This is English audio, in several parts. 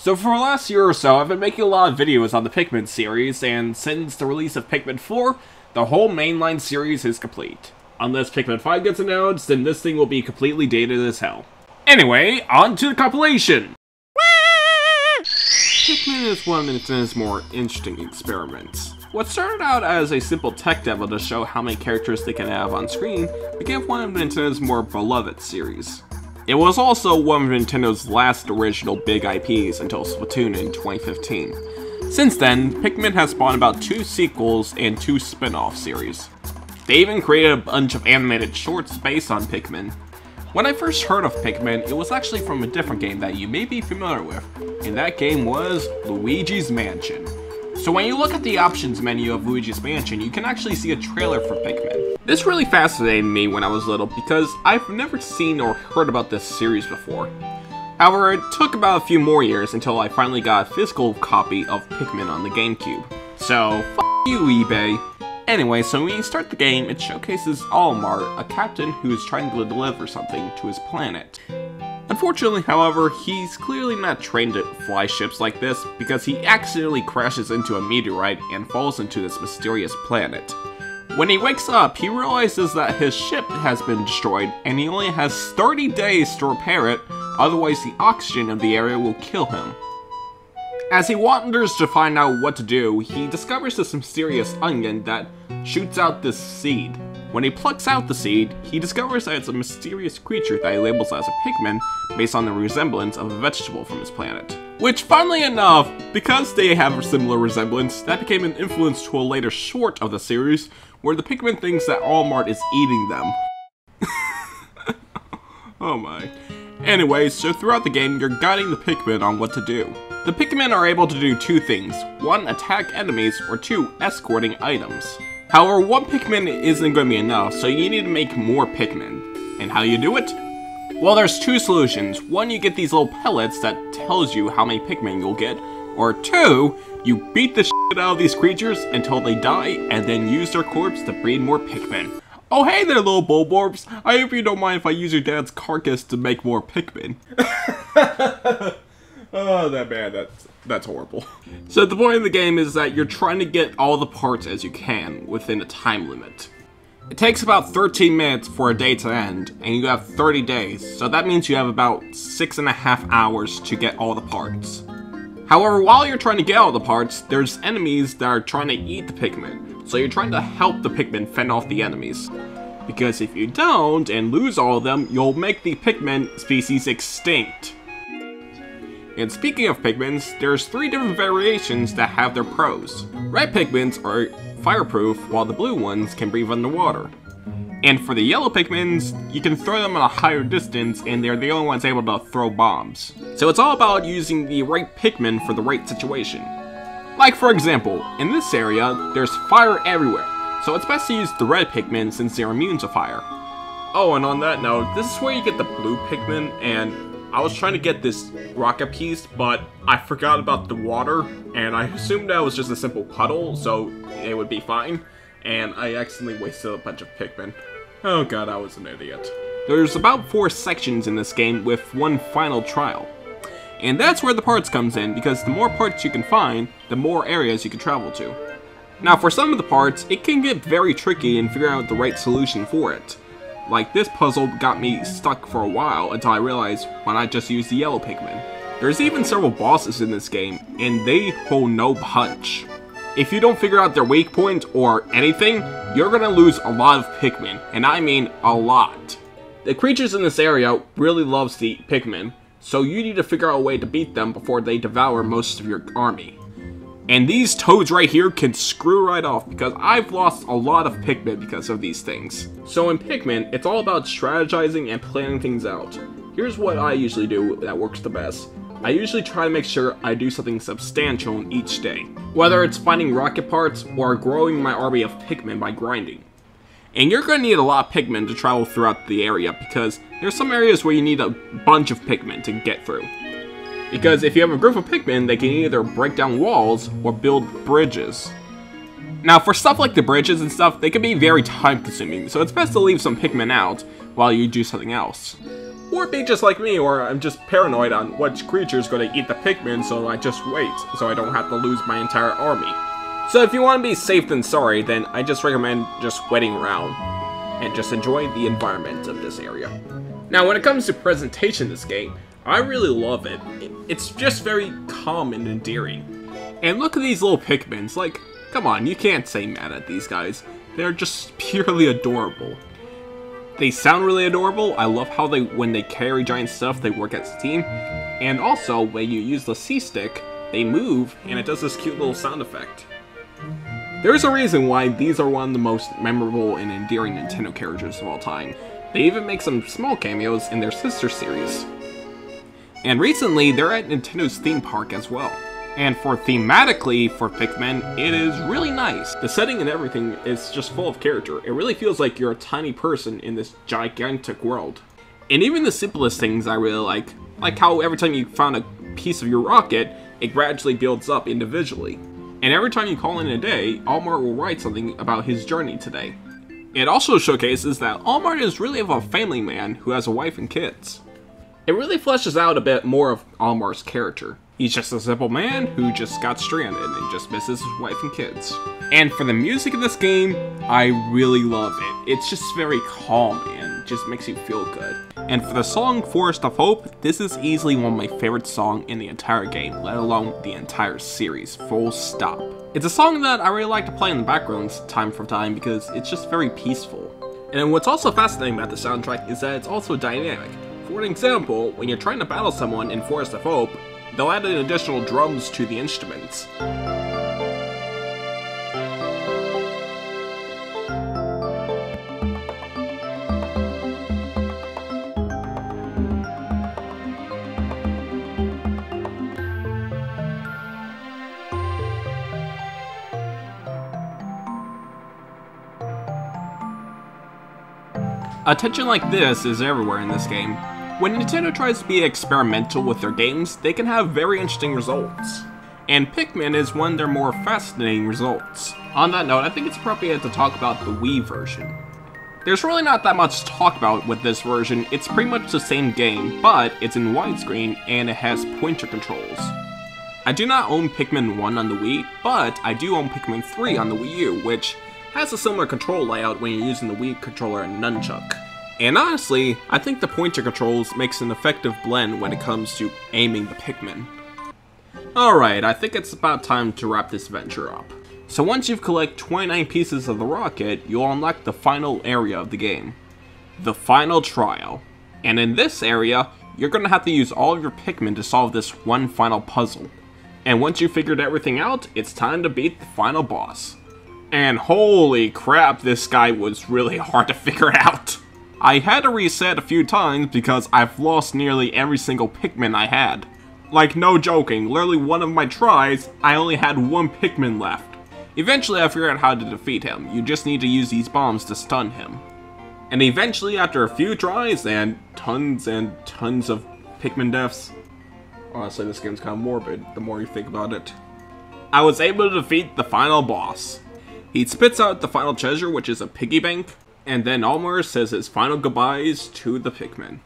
So for the last year or so, I've been making a lot of videos on the Pikmin series, and since the release of Pikmin 4, the whole mainline series is complete. Unless Pikmin 5 gets announced, then this thing will be completely dated as hell. Anyway, on to the compilation! Pikmin is one of Nintendo's more interesting experiments. What started out as a simple tech demo to show how many characters they can have on screen became one of Nintendo's more beloved series. It was also one of Nintendo's last original big IPs until Splatoon in 2015. Since then, Pikmin has spawned about 2 sequels and 2 spin-off series. They even created a bunch of animated shorts based on Pikmin. When I first heard of Pikmin, it was actually from a different game that you may be familiar with, and that game was Luigi's Mansion. So when you look at the options menu of Luigi's Mansion, you can actually see a trailer for Pikmin. This really fascinated me when I was little because I've never seen or heard about this series before. However, it took about a few more years until I finally got a physical copy of Pikmin on the GameCube. So, f*** you, eBay. Anyway, so when you start the game, it showcases Olimar, a captain who is trying to deliver something to his planet. Unfortunately, however, he's clearly not trained to fly ships like this because he accidentally crashes into a meteorite and falls into this mysterious planet. When he wakes up, he realizes that his ship has been destroyed and he only has 30 days to repair it, otherwise the oxygen of the area will kill him. As he wanders to find out what to do, he discovers this mysterious onion that shoots out this seed. When he plucks out the seed, he discovers that it's a mysterious creature that he labels as a Pikmin based on the resemblance of a vegetable from his planet. Which, funnily enough, because they have a similar resemblance, that became an influence to a later short of the series, where the Pikmin thinks that Olimar is eating them. Oh my. Anyway, so throughout the game, you're guiding the Pikmin on what to do. The Pikmin are able to do 2 things. 1, attack enemies, or 2, escorting items. However, 1 Pikmin isn't going to be enough, so you need to make more Pikmin. And how you do it? Well, there's 2 solutions. 1, you get these little pellets that tells you how many Pikmin you'll get. Or 2, you beat the shit out of these creatures until they die, and then use their corpse to breed more Pikmin. Oh hey there, little Bulborbs! I hope you don't mind if I use your dad's carcass to make more Pikmin. Oh, that's horrible. So the point of the game is that you're trying to get all the parts as you can within a time limit. It takes about 13 minutes for a day to end, and you have 30 days, so that means you have about 6.5 hours to get all the parts. However, while you're trying to get all the parts, there's enemies that are trying to eat the Pikmin, so you're trying to help the Pikmin fend off the enemies. Because if you don't, and lose all of them, you'll make the Pikmin species extinct. And speaking of Pikmins, there's 3 different variations that have their pros. Red Pikmins are fireproof, while the blue ones can breathe underwater. And for the yellow Pikmins, you can throw them at a higher distance, and they're the only ones able to throw bombs. So it's all about using the right Pikmin for the right situation. Like for example, in this area, there's fire everywhere, so it's best to use the red Pikmin since they're immune to fire. Oh, and on that note, this is where you get the blue Pikmin, and I was trying to get this rocket piece, but I forgot about the water, and I assumed that was just a simple puddle, so it would be fine, and I accidentally wasted a bunch of Pikmin. Oh god, I was an idiot. There's about 4 sections in this game with 1 final trial. And that's where the parts comes in, because the more parts you can find, the more areas you can travel to. Now for some of the parts, it can get very tricky in figuring out the right solution for it. Like this puzzle got me stuck for a while until I realized why not just use the yellow Pikmin. There's even several bosses in this game, and they hold no punch. If you don't figure out their weak point or anything, you're gonna lose a lot of Pikmin, and I mean a lot. The creatures in this area really loves to eat Pikmin, so you need to figure out a way to beat them before they devour most of your army. And these toads right here can screw right off because I've lost a lot of Pikmin because of these things. So in Pikmin, it's all about strategizing and planning things out. Here's what I usually do that works the best. I usually try to make sure I do something substantial each day. Whether it's finding rocket parts or growing my army of Pikmin by grinding. And you're going to need a lot of Pikmin to travel throughout the area because there's some areas where you need a bunch of Pikmin to get through. Because if you have a group of Pikmin, they can either break down walls or build bridges. Now for stuff like the bridges and stuff, they can be very time consuming, so it's best to leave some Pikmin out while you do something else. Or be just like me, or I'm just paranoid on which creature's gonna eat the Pikmin, so I just wait, so I don't have to lose my entire army. So if you want to be safe than sorry, then I just recommend just waiting around, and just enjoy the environment of this area. Now when it comes to presentation in this game, I really love it. It's just very calm and endearing. And look at these little Pikmins, like, come on, you can't say mad at these guys. They're just purely adorable. They sound really adorable. I love how when they carry giant stuff, they work as a team. And also, when you use the C-stick, they move, and it does this cute little sound effect. There's a reason why these are one of the most memorable and endearing Nintendo characters of all time. They even make some small cameos in their sister series. And recently, they're at Nintendo's theme park as well. And for thematically for Pikmin, it is really nice. The setting and everything is just full of character. It really feels like you're a tiny person in this gigantic world. And even the simplest things I really like how every time you found a piece of your rocket, it gradually builds up individually. And every time you call in a day, Almar will write something about his journey today. It also showcases that Almar is really of a family man who has a wife and kids. It really fleshes out a bit more of Almar's character. He's just a simple man who just got stranded and just misses his wife and kids. And for the music in this game, I really love it. It's just very calm and just makes you feel good. And for the song Forest of Hope, this is easily one of my favorite songs in the entire game, let alone the entire series, full stop. It's a song that I really like to play in the background time from time because it's just very peaceful. And what's also fascinating about the soundtrack is that it's also dynamic. For an example, when you're trying to battle someone in Forest of Hope, they'll add in additional drums to the instruments. Attention like this is everywhere in this game. When Nintendo tries to be experimental with their games, they can have very interesting results. And Pikmin is one of their more fascinating results. On that note, I think it's appropriate to talk about the Wii version. There's really not that much to talk about with this version. It's pretty much the same game, but it's in widescreen and it has pointer controls. I do not own Pikmin 1 on the Wii, but I do own Pikmin 3 on the Wii U, which has a similar control layout when you're using the Wii controller and nunchuck. And honestly, I think the pointer controls makes an effective blend when it comes to aiming the Pikmin. Alright, I think it's about time to wrap this adventure up. So once you've collected 29 pieces of the rocket, you'll unlock the final area of the game. The final trial. And in this area, you're going to have to use all of your Pikmin to solve this one final puzzle. And once you've figured everything out, it's time to beat the final boss. And holy crap, this guy was really hard to figure out. I had to reset a few times because I've lost nearly every single Pikmin I had. Like, no joking, literally one of my tries, I only had one Pikmin left. Eventually I figured out how to defeat him. You just need to use these bombs to stun him. And eventually, after a few tries and tons of Pikmin deaths, honestly this game's kind of morbid the more you think about it, I was able to defeat the final boss. He spits out the final treasure, which is a piggy bank, and then Almar says his final goodbyes to the Pikmin.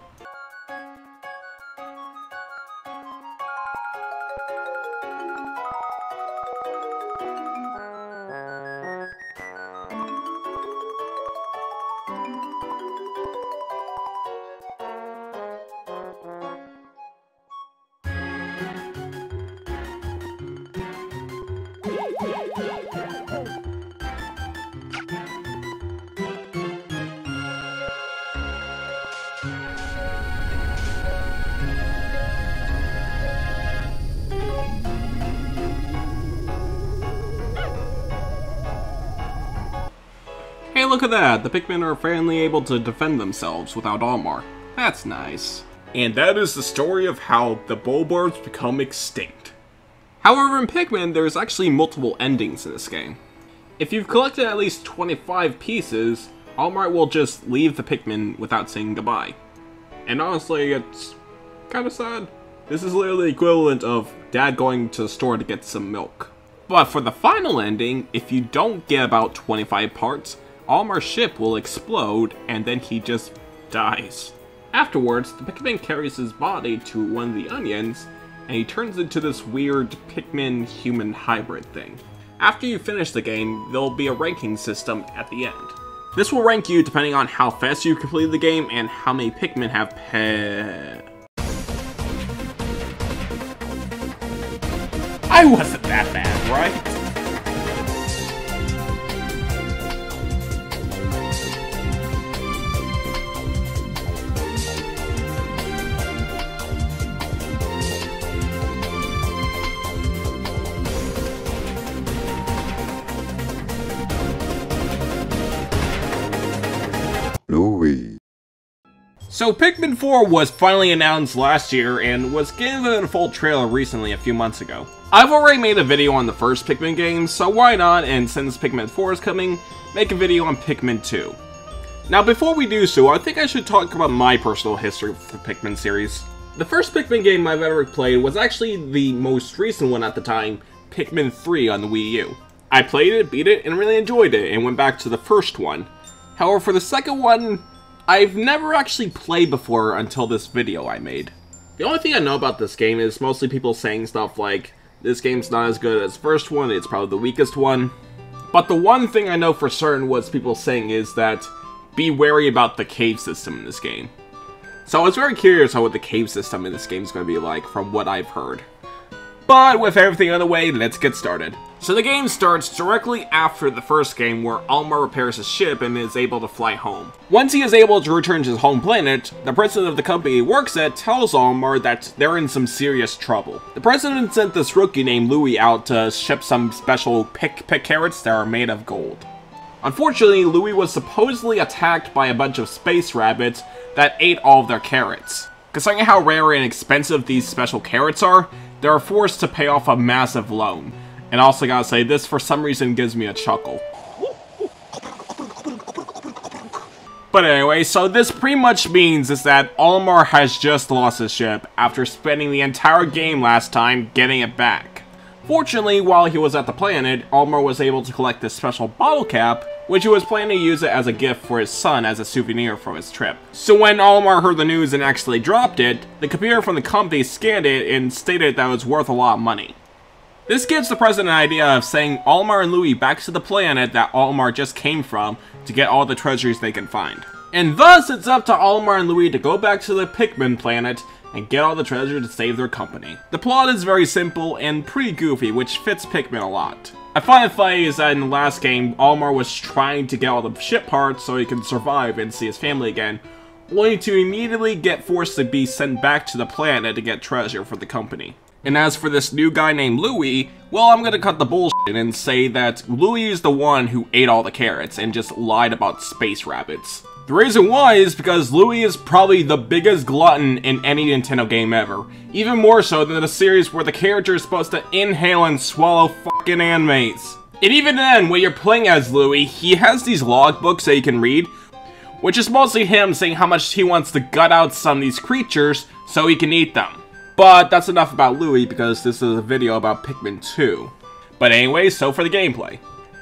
Hey, look at that! The Pikmin are finally able to defend themselves without Almar. That's nice. And that is the story of how the Bulbarbs become extinct. However, in Pikmin, there's actually multiple endings in this game. If you've collected at least 25 pieces, Almar will just leave the Pikmin without saying goodbye. And honestly, it's kinda sad. This is literally the equivalent of Dad going to the store to get some milk. But for the final ending, if you don't get about 25 parts, Almar's ship will explode and then he just dies. Afterwards, the Pikmin carries his body to one of the onions, and he turns into this weird Pikmin-human hybrid thing. After you finish the game, there'll be a ranking system at the end. This will rank you depending on how fast you complete the game and how many Pikmin have I wasn't that bad, right? Louis. So Pikmin 4 was finally announced last year and was given a full trailer recently a few months ago. I've already made a video on the first Pikmin game, so why not, and since Pikmin 4 is coming, make a video on Pikmin 2. Now before we do so, I think I should talk about my personal history with the Pikmin series. The first Pikmin game I've ever played was actually the most recent one at the time, Pikmin 3 on the Wii U. I played it, beat it, and really enjoyed it, and went back to the first one. However, for the second one, I've never actually played before until this video I made. The only thing I know about this game is mostly people saying stuff like, this game's not as good as the first one, it's probably the weakest one. But the one thing I know for certain was people saying is that, be wary about the cave system in this game. So I was very curious on what the cave system in this game is going to be like from what I've heard. But with everything out of the way, let's get started. So the game starts directly after the first game where Olimar repairs his ship and is able to fly home. Once he is able to return to his home planet, the president of the company he works at tells Olimar that they're in some serious trouble. The president sent this rookie named Louis out to ship some special pick carrots that are made of gold. Unfortunately, Louis was supposedly attacked by a bunch of space rabbits that ate all of their carrots. Considering how rare and expensive these special carrots are, they are forced to pay off a massive loan. And I also gotta say, this for some reason gives me a chuckle. But anyway, so this pretty much means is that Olimar has just lost his ship after spending the entire game last time getting it back. Fortunately, while he was at the planet, Olimar was able to collect this special bottle cap, which he was planning to use it as a gift for his son as a souvenir from his trip. So when Olimar heard the news and actually dropped it, the computer from the company scanned it and stated that it was worth a lot of money. This gives the president an idea of sending Olimar and Louis back to the planet that Olimar just came from to get all the treasures they can find. And thus, it's up to Olimar and Louis to go back to the Pikmin planet and get all the treasure to save their company. The plot is very simple and pretty goofy, which fits Pikmin a lot. I find it funny is that in the last game, Olimar was trying to get all the ship parts so he can survive and see his family again, only to immediately get forced to be sent back to the planet to get treasure for the company. And as for this new guy named Louis, well, I'm gonna cut the bullshit and say that Louis is the one who ate all the carrots and just lied about space rabbits. The reason why is because Louis is probably the biggest glutton in any Nintendo game ever. Even more so than the series where the character is supposed to inhale and swallow fucking animates. And even then, when you're playing as Louis, he has these logbooks that you can read, which is mostly him saying how much he wants to gut out some of these creatures so he can eat them. But that's enough about Louis because this is a video about Pikmin 2. But anyway, so for the gameplay.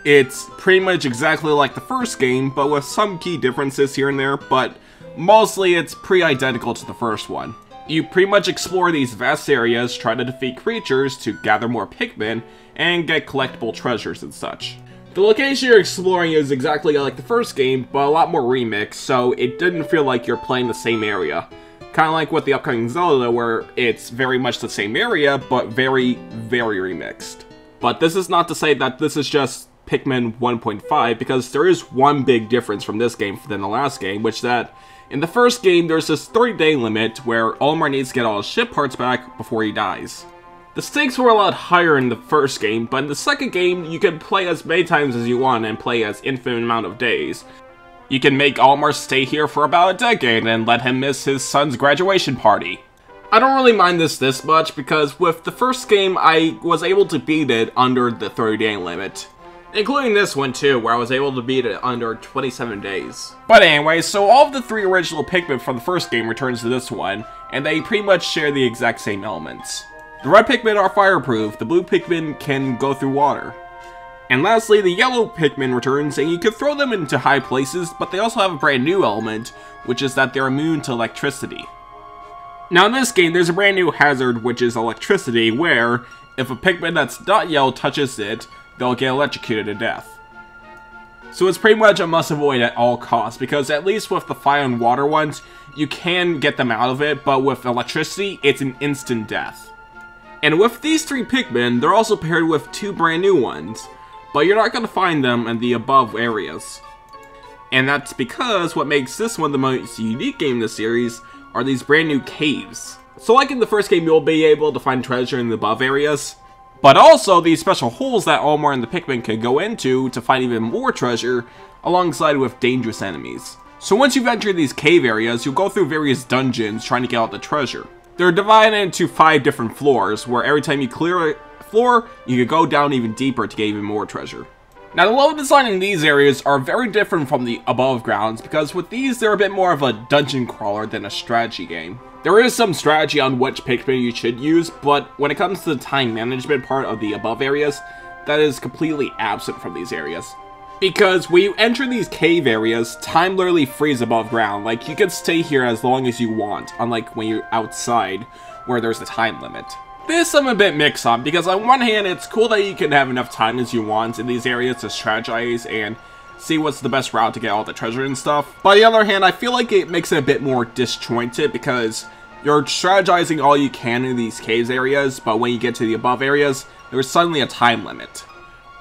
It's pretty much exactly like the first game, but with some key differences here and there, but mostly it's pretty identical to the first one. You pretty much explore these vast areas, try to defeat creatures to gather more Pikmin, and get collectible treasures and such. The location you're exploring is exactly like the first game, but a lot more remixed, so it didn't feel like you're playing the same area. Kind of like with the upcoming Zelda, where it's very much the same area, but very, very remixed. But this is not to say that this is just Pikmin 1.5, because there is one big difference from this game than the last game, which that in the first game there's this 30-day limit where Olimar needs to get all his ship parts back before he dies. The stakes were a lot higher in the first game, but in the second game you can play as many times as you want and play as infinite amount of days. You can make Olimar stay here for about a decade and let him miss his son's graduation party. I don't really mind this much because with the first game I was able to beat it under the 30-day limit. Including this one too, where I was able to beat it under 27 days. But anyway, so all of the 3 original Pikmin from the first game returns to this one, and they pretty much share the exact same elements. The red Pikmin are fireproof, the blue Pikmin can go through water. And lastly, the yellow Pikmin returns, and you can throw them into high places, but they also have a brand new element, which is that they're immune to electricity. Now in this game, there's a brand new hazard, which is electricity, where if a Pikmin that's not yellow touches it, they'll get electrocuted to death. So it's pretty much a must avoid at all costs, because at least with the fire and water ones, you can get them out of it, but with electricity, it's an instant death. And with these 3 Pikmin, they're also paired with 2 brand new ones, but you're not going to find them in the above areas. And that's because what makes this one the most unique game in the series are these brand new caves. So like in the first game, you'll be able to find treasure in the above areas, but also these special holes that Olimar and the Pikmin can go into to find even more treasure, alongside with dangerous enemies. So once you've entered these cave areas, you'll go through various dungeons trying to get all the treasure. They're divided into 5 different floors, where every time you clear a floor, you can go down even deeper to get even more treasure. Now the level design in these areas are very different from the above grounds, because with these they're a bit more of a dungeon crawler than a strategy game. There is some strategy on which Pikmin you should use, but when it comes to the time management part of the above areas, that is completely absent from these areas. Because when you enter these cave areas, time literally freezes above ground. Like, you can stay here as long as you want, unlike when you're outside, where there's a time limit. This I'm a bit mixed on, because on one hand, it's cool that you can have enough time as you want in these areas to strategize and see what's the best route to get all the treasure and stuff. But on the other hand, I feel like it makes it a bit more disjointed, because you're strategizing all you can in these caves areas, but when you get to the above areas, there's suddenly a time limit.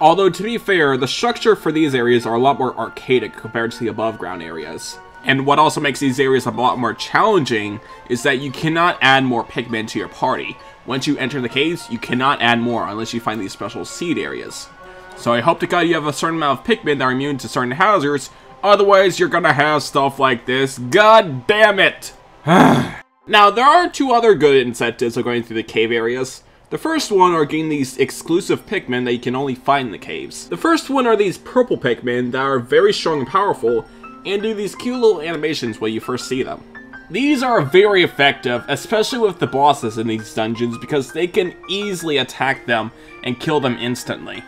Although, to be fair, the structure for these areas are a lot more archaic compared to the above ground areas. And what also makes these areas a lot more challenging is that you cannot add more Pikmin to your party. Once you enter the caves, you cannot add more unless you find these special seed areas. So I hope to God you have a certain amount of Pikmin that are immune to certain hazards, otherwise you're gonna have stuff like this. God damn it! Now, there are 2 other good incentives of going through the cave areas. The first one are getting these exclusive Pikmin that you can only find in the caves. The first one are these purple Pikmin that are very strong and powerful, and do these cute little animations when you first see them. These are very effective, especially with the bosses in these dungeons, because they can easily attack them and kill them instantly.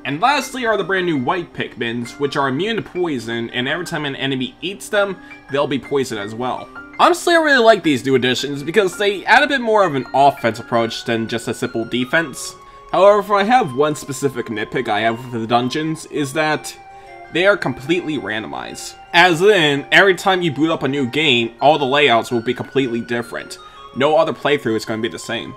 And lastly are the brand new white Pikmins, which are immune to poison, and every time an enemy eats them, they'll be poisoned as well. Honestly, I really like these new additions because they add a bit more of an offense approach than just a simple defense. However, if I have one specific nitpick I have with the dungeons, is that they are completely randomized. As in, every time you boot up a new game, all the layouts will be completely different. No other playthrough is going to be the same.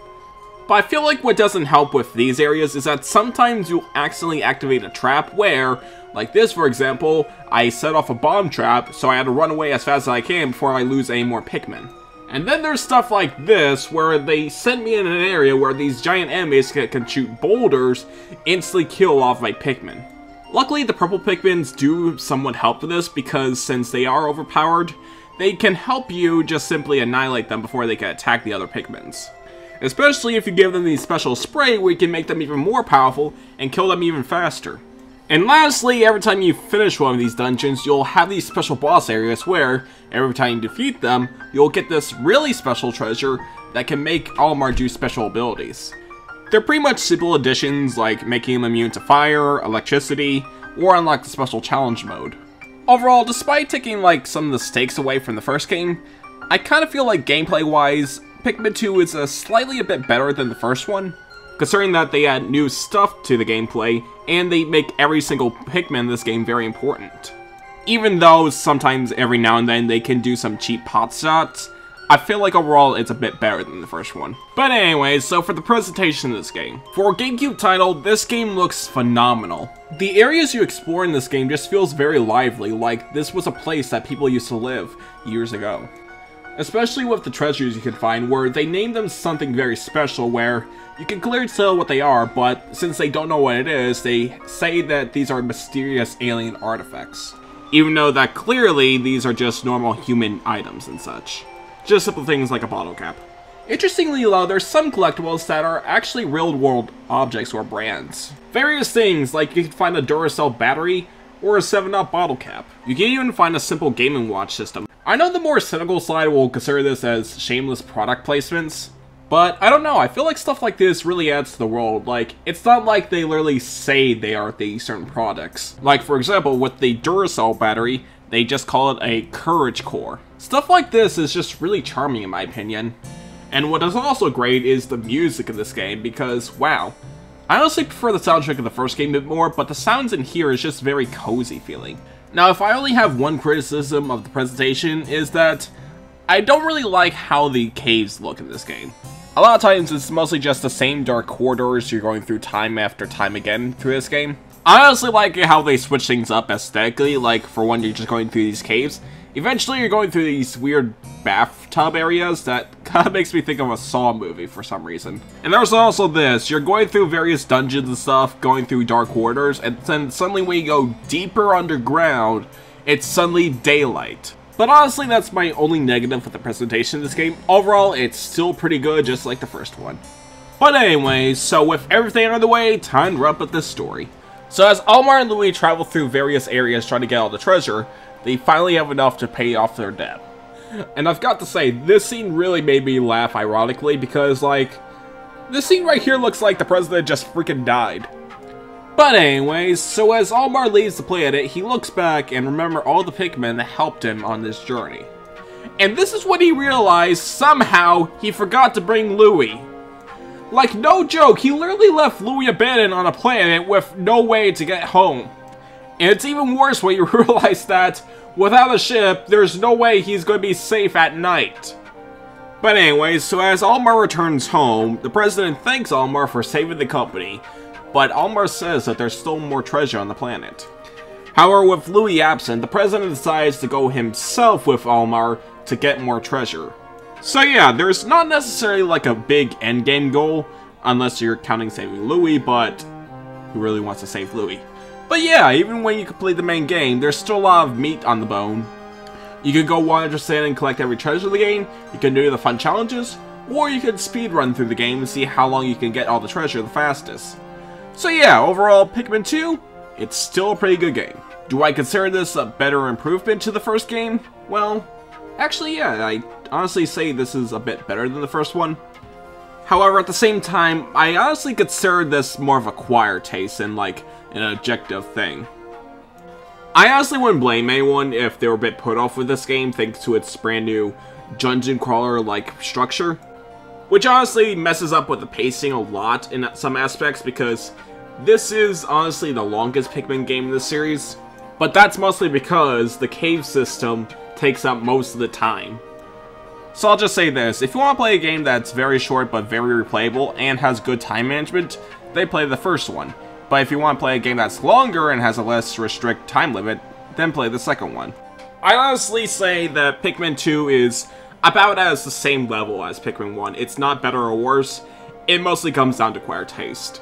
But I feel like what doesn't help with these areas is that sometimes you'll accidentally activate a trap where, like this for example, I set off a bomb trap, so I had to run away as fast as I can before I lose any more Pikmin. And then there's stuff like this, where they sent me in an area where these giant enemies that can shoot boulders instantly kill off my Pikmin. Luckily, the purple Pikmins do somewhat help with this, because since they are overpowered, they can help you just simply annihilate them before they can attack the other Pikmins. Especially if you give them the special spray where you can make them even more powerful and kill them even faster. And lastly, every time you finish one of these dungeons, you'll have these special boss areas where, every time you defeat them, you'll get this really special treasure that can make Olimar do special abilities. They're pretty much simple additions like making them immune to fire, electricity, or unlock the special challenge mode. Overall, despite taking like some of the stakes away from the first game, I kind of feel like gameplay-wise, Pikmin 2 is slightly a bit better than the first one, considering that they add new stuff to the gameplay, and they make every single Pikmin in this game very important. Even though sometimes every now and then they can do some cheap pot shots, I feel like overall it's a bit better than the first one. But anyways, so for the presentation of this game. For a GameCube title, this game looks phenomenal. The areas you explore in this game just feels very lively, like this was a place that people used to live years ago. Especially with the treasures you can find, where they name them something very special, where you can clearly tell what they are, but since they don't know what it is, they say that these are mysterious alien artifacts. Even though that clearly these are just normal human items and such. Just simple things like a bottle cap. Interestingly though, there's some collectibles that are actually real-world objects or brands. Various things, like you can find a Duracell battery, or a 7-Up bottle cap. You can even find a simple Game & Watch system. I know the more cynical side will consider this as shameless product placements, But, I don't know, I feel like stuff like this really adds to the world. Like, it's not like they literally say they are these certain products. Like, for example, with the Duracell battery, they just call it a Courage Core. Stuff like this is just really charming in my opinion. And what is also great is the music in this game, because, wow. I honestly prefer the soundtrack of the first game a bit more, but the sounds in here is just very cozy feeling. Now, if I only have one criticism of the presentation, is that I don't really like how the caves look in this game. A lot of times, it's mostly just the same dark corridors you're going through time after time again through this game. I honestly like how they switch things up aesthetically, like, for when you're just going through these caves. Eventually, you're going through these weird bathtub areas that kind of makes me think of a Saw movie for some reason. And there's also this, you're going through various dungeons and stuff, going through dark corridors, and then suddenly when you go deeper underground, it's suddenly daylight. But honestly, that's my only negative with the presentation of this game. Overall, it's still pretty good, just like the first one. But anyways, so with everything out of the way, time to wrap up this story. So as Almar and Louis travel through various areas trying to get all the treasure, they finally have enough to pay off their debt. And I've got to say, this scene really made me laugh ironically, because, like, this scene right here looks like the president just freaking died. But anyways, so as Almar leaves the planet, he looks back and remembers all the Pikmin that helped him on this journey. And this is when he realized, somehow, he forgot to bring Louis. Like, no joke, he literally left Louis abandoned on a planet with no way to get home. And it's even worse when you realize that, without a ship, there's no way he's going to be safe at night. But anyways, so as Almar returns home, the president thanks Almar for saving the company, but Almar says that there's still more treasure on the planet. However, with Louis absent, the president decides to go himself with Almar to get more treasure. So yeah, there's not necessarily like a big endgame goal, unless you're counting saving Louis, but who really wants to save Louis? But yeah, even when you complete the main game, there's still a lot of meat on the bone. You could go 100% and collect every treasure of the game, you can do the fun challenges, or you could speedrun through the game and see how long you can get all the treasure the fastest. So yeah, overall, Pikmin 2, it's still a pretty good game. Do I consider this a better improvement to the first game? Well, actually yeah, I honestly say this is a bit better than the first one. However, at the same time, I honestly consider this more of a acquired taste than like an objective thing. I honestly wouldn't blame anyone if they were a bit put off with this game thanks to its brand new dungeon crawler-like structure. Which honestly messes up with the pacing a lot in some aspects because this is honestly the longest Pikmin game in the series. But that's mostly because the cave system takes up most of the time. So I'll just say this, if you want to play a game that's very short but very replayable and has good time management, then play the first one. But if you want to play a game that's longer and has a less restrict time limit, then play the second one. I honestly say that Pikmin 2 is about at the same level as Pikmin 1. It's not better or worse, it mostly comes down to acquired taste.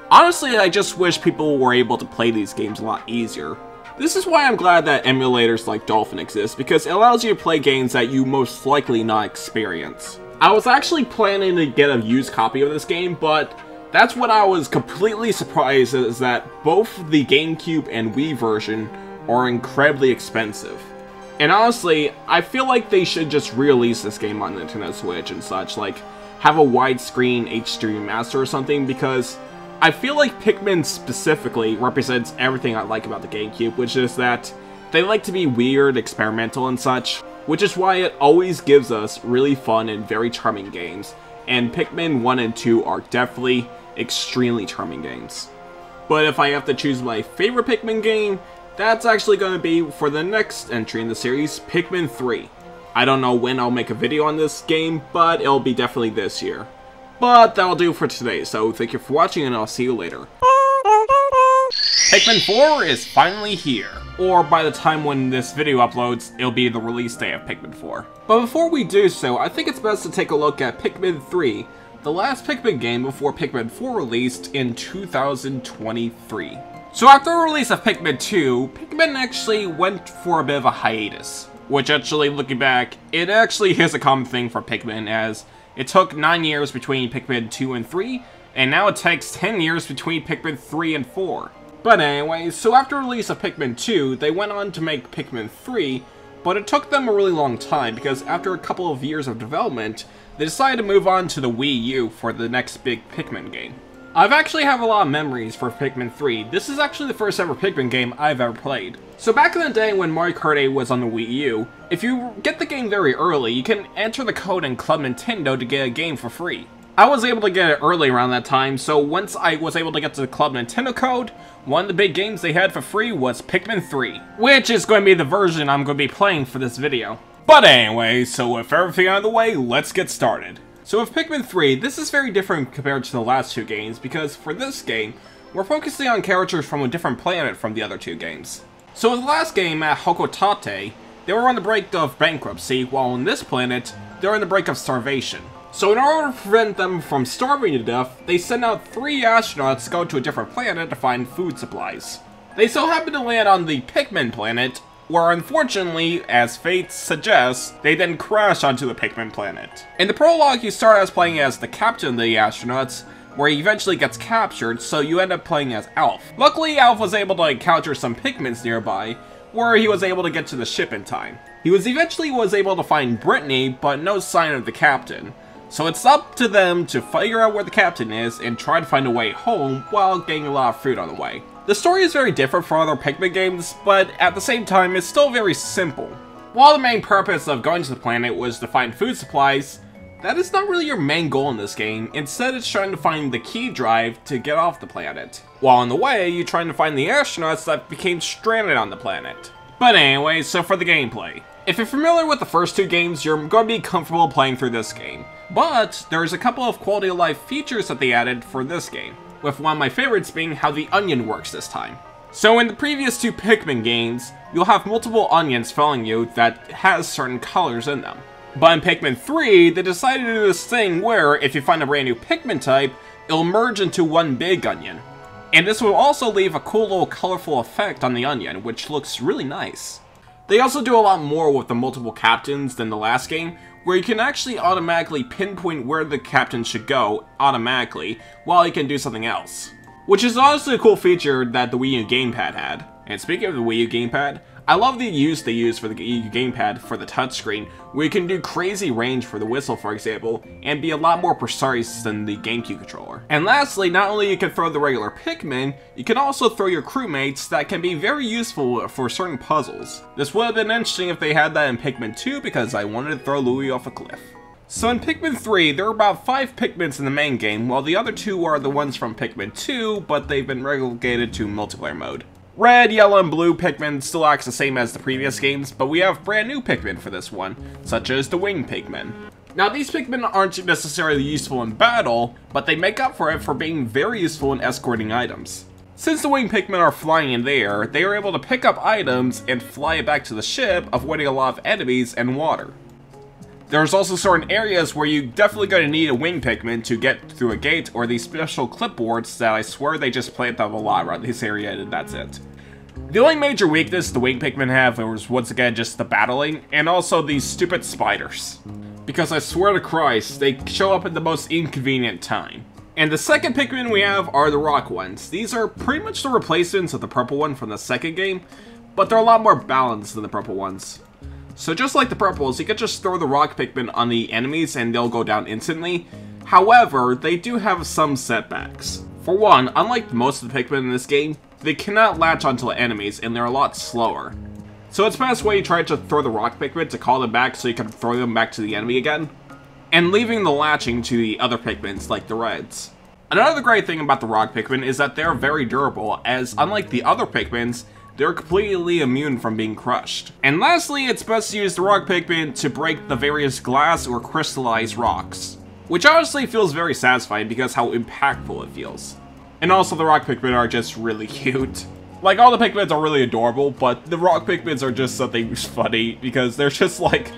Honestly, I just wish people were able to play these games a lot easier. This is why I'm glad that emulators like Dolphin exist, because it allows you to play games that you most likely not experience. I was actually planning to get a used copy of this game, but that's what I was completely surprised is that both the GameCube and Wii version are incredibly expensive. And honestly, I feel like they should just re-release this game on Nintendo Switch and such, like have a widescreen HD remaster or something, because I feel like Pikmin specifically represents everything I like about the GameCube, which is that they like to be weird, experimental, and such, which is why it always gives us really fun and very charming games, and Pikmin 1 and 2 are definitely extremely charming games. But if I have to choose my favorite Pikmin game, that's actually going to be, for the next entry in the series, Pikmin 3. I don't know when I'll make a video on this game, but it'll be definitely this year. But that'll do for today, so thank you for watching and I'll see you later. Pikmin 4 is finally here. Or by the time when this video uploads, it'll be the release day of Pikmin 4. But before we do so, I think it's best to take a look at Pikmin 3, the last Pikmin game before Pikmin 4 released in 2023. So after the release of Pikmin 2, Pikmin actually went for a bit of a hiatus. Which actually, looking back, it actually is a common thing for Pikmin, as it took 9 years between Pikmin 2 and 3, and now it takes 10 years between Pikmin 3 and 4. But anyways, so after the release of Pikmin 2, they went on to make Pikmin 3, But it took them a really long time because after a couple of years of development, they decided to move on to the Wii U for the next big Pikmin game. I've actually have a lot of memories for Pikmin 3. This is actually the first ever Pikmin game I've ever played. So back in the day when Mario Kart 8 was on the Wii U, if you get the game very early, you can enter the code in Club Nintendo to get a game for free. I was able to get it early around that time, so once I was able to get to the Club Nintendo code, one of the big games they had for free was Pikmin 3, which is going to be the version I'm going to be playing for this video. But anyway, so with everything out of the way, let's get started. So with Pikmin 3, this is very different compared to the last two games, because for this game, we're focusing on characters from a different planet from the other two games. So in the last game at Hokotate, they were on the brink of bankruptcy, while on this planet, they're on the brink of starvation. So in order to prevent them from starving to death, they send out 3 astronauts to go to a different planet to find food supplies. They so happen to land on the Pikmin planet, where unfortunately, as fate suggests, they then crash onto the Pikmin planet. In the prologue, you start as playing as the captain of the astronauts, where he eventually gets captured, so you end up playing as Alf. Luckily, Alf was able to encounter some Pikmins nearby, where he was able to get to the ship in time. He eventually was able to find Brittany, but no sign of the captain. So it's up to them to figure out where the captain is and try to find a way home while getting a lot of food on the way. The story is very different from other Pikmin games, but at the same time it's still very simple. While the main purpose of going to the planet was to find food supplies, that is not really your main goal in this game. Instead, it's trying to find the key drive to get off the planet. While on the way, you're trying to find the astronauts that became stranded on the planet. But anyway, so for the gameplay. If you're familiar with the first two games, you're going to be comfortable playing through this game. But there's a couple of quality of life features that they added for this game, with one of my favorites being how the onion works this time. So in the previous two Pikmin games, you'll have multiple onions following you that has certain colors in them. But in Pikmin 3, they decided to do this thing where if you find a brand new Pikmin type, it'll merge into one big onion. And this will also leave a cool little colorful effect on the onion, which looks really nice. They also do a lot more with the multiple captains than the last game, where you can actually automatically pinpoint where the captain should go automatically, while you can do something else. Which is honestly a cool feature that the Wii U gamepad had. And speaking of the Wii U gamepad, I love the use they use for the Wii U gamepad for the touchscreen, where you can do crazy range for the whistle, for example, and be a lot more precise than the GameCube controller. And lastly, not only you can throw the regular Pikmin, you can also throw your crewmates that can be very useful for certain puzzles. This would have been interesting if they had that in Pikmin 2, because I wanted to throw Louie off a cliff. So in Pikmin 3, there are about 5 Pikmins in the main game, while the other 2 are the ones from Pikmin 2, but they've been relegated to multiplayer mode. Red, yellow, and blue Pikmin still acts the same as the previous games, but we have brand new Pikmin for this one, such as the Wing Pikmin. Now these Pikmin aren't necessarily useful in battle, but they make up for it for being very useful in escorting items. Since the Wing Pikmin are flying in the air, they are able to pick up items and fly it back to the ship, avoiding a lot of enemies and water. There's also certain areas where you're definitely going to need a Wing Pikmin to get through a gate, or these special clipboards that I swear they just plant them a lot around this area and that's it. The only major weakness the Wing Pikmin have was once again just the battling, and also these stupid spiders. Because I swear to Christ, they show up at the most inconvenient time. And the second Pikmin we have are the rock ones. These are pretty much the replacements of the purple one from the second game, but they're a lot more balanced than the purple ones. So just like the purples, you can just throw the rock Pikmin on the enemies and they'll go down instantly. However, they do have some setbacks. For one, unlike most of the Pikmin in this game, they cannot latch onto the enemies and they're a lot slower. So it's best way you try to throw the rock Pikmin to call them back so you can throw them back to the enemy again, and leaving the latching to the other Pikmins like the reds. Another great thing about the rock Pikmin is that they're very durable, as unlike the other Pikmins, they're completely immune from being crushed. And lastly, it's best to use the rock Pikmin to break the various glass or crystallized rocks, which honestly feels very satisfying because how impactful it feels. And also the rock Pikmin are just really cute. Like, all the Pikmins are really adorable, but the rock Pikmins are just something funny because they're just like,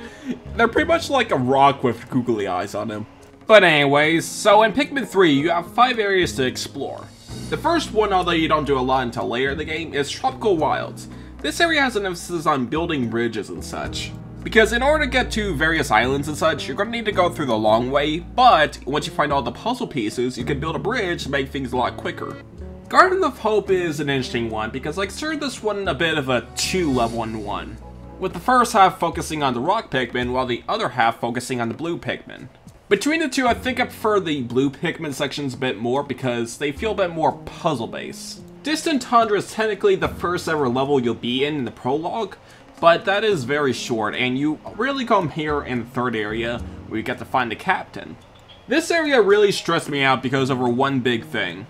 they're pretty much like a rock with googly eyes on them. But anyways, so in Pikmin 3, you have 5 areas to explore. The first one, although you don't do a lot until later in the game, is Tropical Wilds. This area has an emphasis on building bridges and such. Because in order to get to various islands and such, you're going to need to go through the long way, but once you find all the puzzle pieces, you can build a bridge to make things a lot quicker. Garden of Hope is an interesting one, because I consider this one a bit of a 2-level in one. with the first half focusing on the rock Pikmin while the other half focusing on the blue Pikmin. Between the two, I think I prefer the blue Pikmin sections a bit more because they feel a bit more puzzle-based. Distant Tundra is technically the first ever level you'll be in the prologue, but that is very short, and you really come here in the third area where you get to find the captain. This area really stressed me out because over one big thing.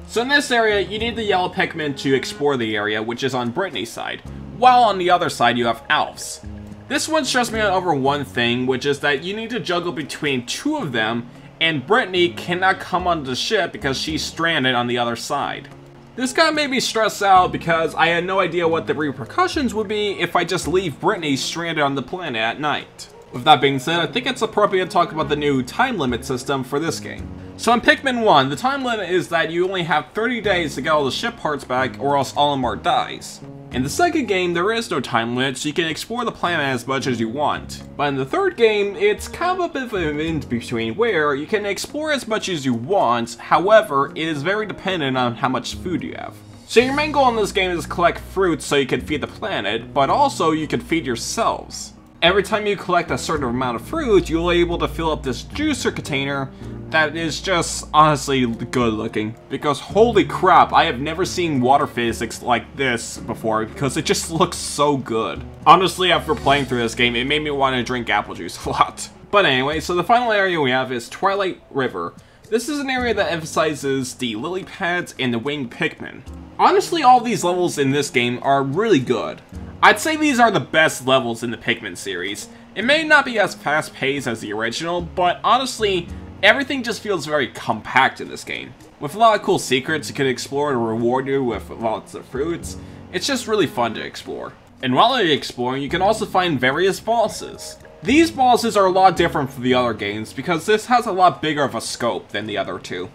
So in this area, you need the yellow Pikmin to explore the area, which is on Brittany's side, while on the other side you have Alf's. This one stressed me out over one thing, which is that you need to juggle between two of them, and Brittany cannot come onto the ship because she's stranded on the other side. This kind of made me stress out because I had no idea what the repercussions would be if I just leave Brittany stranded on the planet at night. With that being said, I think it's appropriate to talk about the new time limit system for this game. So in Pikmin 1, the time limit is that you only have 30 days to get all the ship parts back or else Olimar dies. In the second game, there is no time limit, so you can explore the planet as much as you want. But in the third game, it's kind of a bit of an in-between where you can explore as much as you want, however, it is very dependent on how much food you have. So your main goal in this game is to collect fruits so you can feed the planet, but also you can feed yourselves. Every time you collect a certain amount of fruit, you'll be able to fill up this juicer container that is just honestly good looking. Because holy crap, I have never seen water physics like this before because it just looks so good. Honestly, after playing through this game, it made me want to drink apple juice a lot. But anyway, so the final area we have is Twilight River. This is an area that emphasizes the lily pads and the winged Pikmin. Honestly, all these levels in this game are really good. I'd say these are the best levels in the Pikmin series. It may not be as fast-paced as the original, but honestly, everything just feels very compact in this game. With a lot of cool secrets you can explore to reward you with lots of fruits, it's just really fun to explore. And while you're exploring, you can also find various bosses. These bosses are a lot different from the other games because this has a lot bigger of a scope than the other two.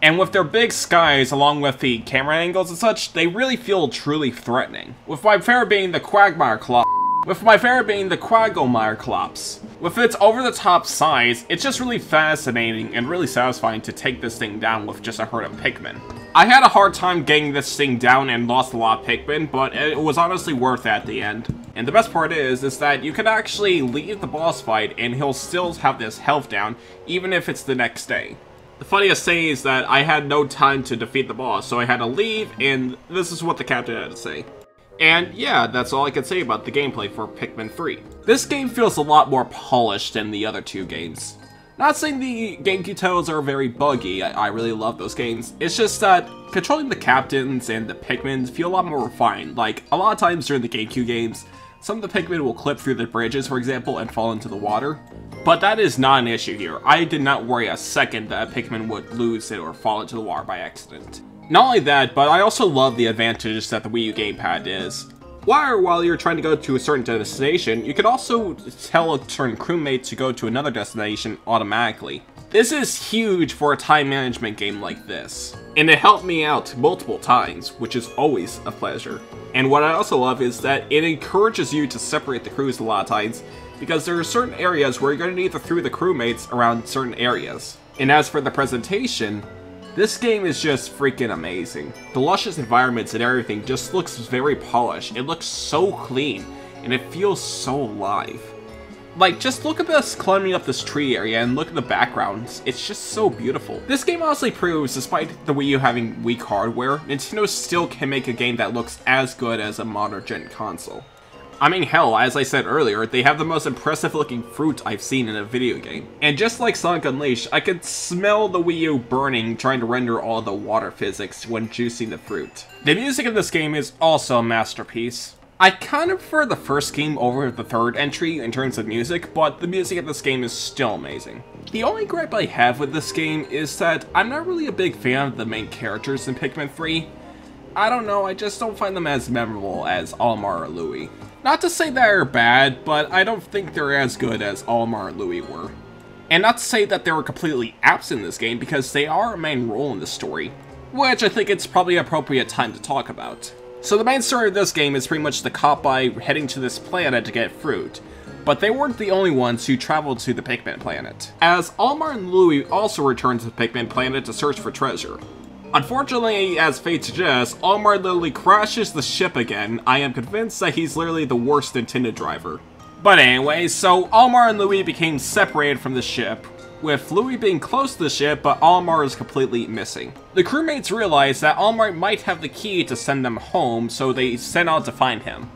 And with their big skies, along with the camera angles and such, they really feel truly threatening. With my favorite being the Quagmire Clops. With its over-the-top size, it's just really fascinating and really satisfying to take this thing down with just a herd of Pikmin. I had a hard time getting this thing down and lost a lot of Pikmin, but it was honestly worth it at the end. And the best part is that you can actually leave the boss fight and he'll still have this health down, even if it's the next day. The funniest thing is that I had no time to defeat the boss, so I had to leave, and this is what the captain had to say. And yeah, that's all I can say about the gameplay for Pikmin 3. This game feels a lot more polished than the other two games. Not saying the GameCube titles are very buggy, I really love those games. It's just that controlling the captains and the Pikmin feel a lot more refined. Like, a lot of times during the GameCube games, some of the Pikmin will clip through the bridges, for example, and fall into the water. But that is not an issue here. I did not worry a second that a Pikmin would lose it or fall into the water by accident. Not only that, but I also love the advantage that the Wii U gamepad is. While you're trying to go to a certain destination, you can also tell a certain crewmate to go to another destination automatically. This is huge for a time management game like this. And it helped me out multiple times, which is always a pleasure. And what I also love is that it encourages you to separate the crews a lot of times, because there are certain areas where you're going to need to throw the crewmates around certain areas. And as for the presentation, this game is just freaking amazing. The luscious environments and everything just looks very polished. It looks so clean, and it feels so alive. Like, just look at us climbing up this tree area and look at the backgrounds. It's just so beautiful. This game honestly proves, despite the Wii U having weak hardware, Nintendo still can make a game that looks as good as a modern gen console. I mean, hell, as I said earlier, they have the most impressive looking fruit I've seen in a video game. And just like Sonic Unleashed, I could smell the Wii U burning trying to render all the water physics when juicing the fruit. The music in this game is also a masterpiece. I kind of prefer the first game over the third entry in terms of music, but the music in this game is still amazing. The only gripe I have with this game is that I'm not really a big fan of the main characters in Pikmin 3. I don't know, I just don't find them as memorable as Olimar or Louie. Not to say they're bad, but I don't think they're as good as Olimar and Louie were. And not to say that they were completely absent in this game, because they are a main role in the story, which I think it's probably an appropriate time to talk about. So the main story of this game is pretty much the Cop-Eye heading to this planet to get fruit, but they weren't the only ones who traveled to the Pikmin planet, as Olimar and Louie also returned to the Pikmin planet to search for treasure. Unfortunately, as fate suggests, Olimar literally crashes the ship again. I am convinced that he's literally the worst Nintendo driver. But anyway, so Olimar and Louis became separated from the ship, with Louis being close to the ship, but Olimar is completely missing. The crewmates realize that Olimar might have the key to send them home, so they set out to find him.